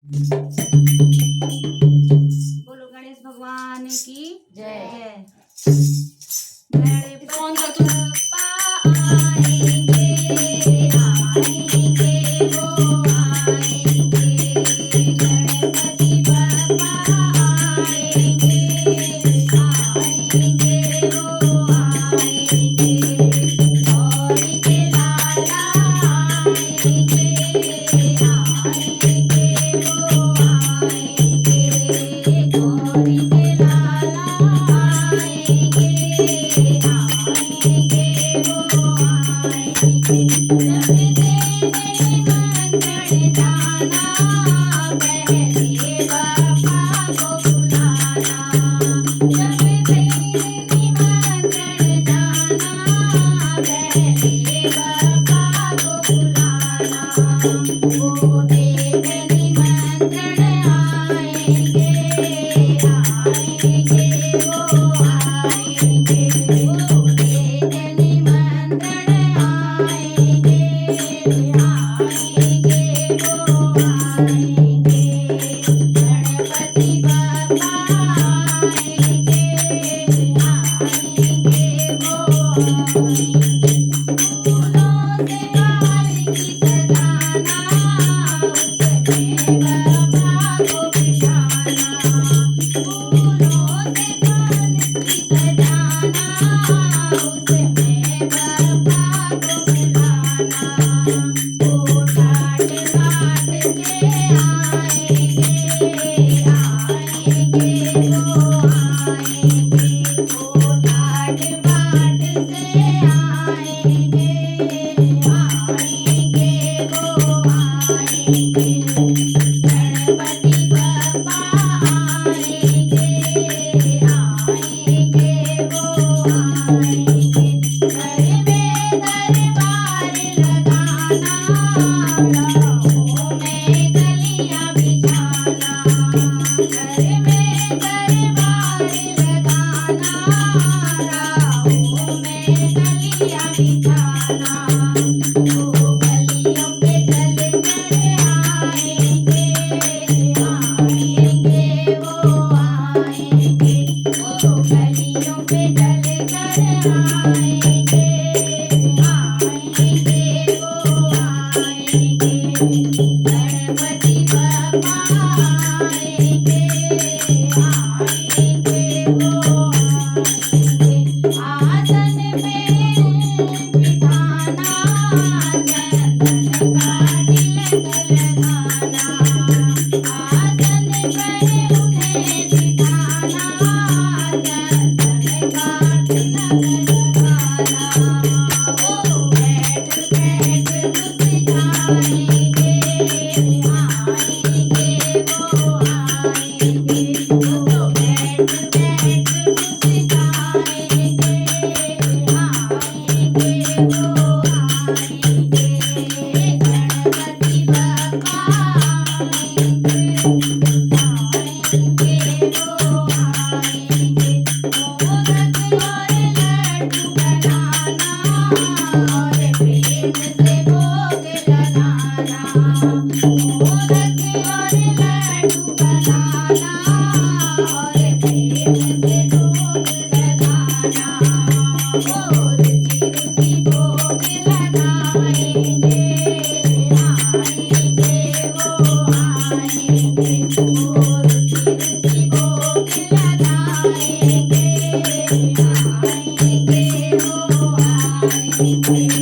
बोलो गणेश भगवान की जय। गणपति बप्पा आएंगे, आएंगे वो आएंगे। गणपति बप्पा आएंगे, आएंगे वो आएंगे। गौरी के लाला आएंगे, आएंगे वो आएंगे। गौरी के लाला आएंगे, आएंगे वो आएंगे। जब देने निमंत्रण जाना, पहले बप्पा को बुलाना। जब देने निमंत्रण जाना, पहले बप्पा को बुलाना। वो देव निमंत्रण आएंगे, आएंगे वो आएंगे। वो देव निमंत्रण आएंगे, आएंगे वो आएंगे। गणपति बप्पा आएंगे, आएंगे वो आएंगे। फूलों से बाल की सजाना, उसमें बप्पा को बिठाना। फूलों से बाल की सजाना, उसमें बप्पा को बुलाना। वो ठाट बाट के आएंगे, आएंगे वो आएंगे। वो ठाट बाट से आएंगे, आएंगे वो आएंगे। गणपति बप्पा आएंगे, आएंगे वो आएंगे। घर में दरबार लगाना, राहों में गलियां बिछाना। घर में दरबार लगाना, राहों में गलियां बिछाना। वो गलियों पे चलकर आएंगे, आएंगे वो आएंगे। वो गलियों पे चलकर आएंगे, आएंगे वो आएंगे। गणपति बप्पा आएंगे, आएंगे वो आएंगे। आसन पे बिठाना, चंदन का तिलक लगाना। आसन पर उन्हें बिठाना, चंदन का तिलक लगाना। वो बैठ बैठ मुस्कुराएंगे, आएंगे वो आएंगे। वो बैठ बैठ मुस्कुराएंगे, आएंगे वो आएंगे। गणपति बप्पा आएंगे, आएंगे वो आएंगे। मोदक और लड्डू बनाना, और प्रेम से भोग लगाना। मोदक और लड्डू बनाना, और प्रेम से भोग लगाना। वो रुचि रुचि भोग लगाएंगे, आएंगे वो आएंगे। वो रुचि रुचि भोग लगाएंगे, आएंगे वो आएंगे।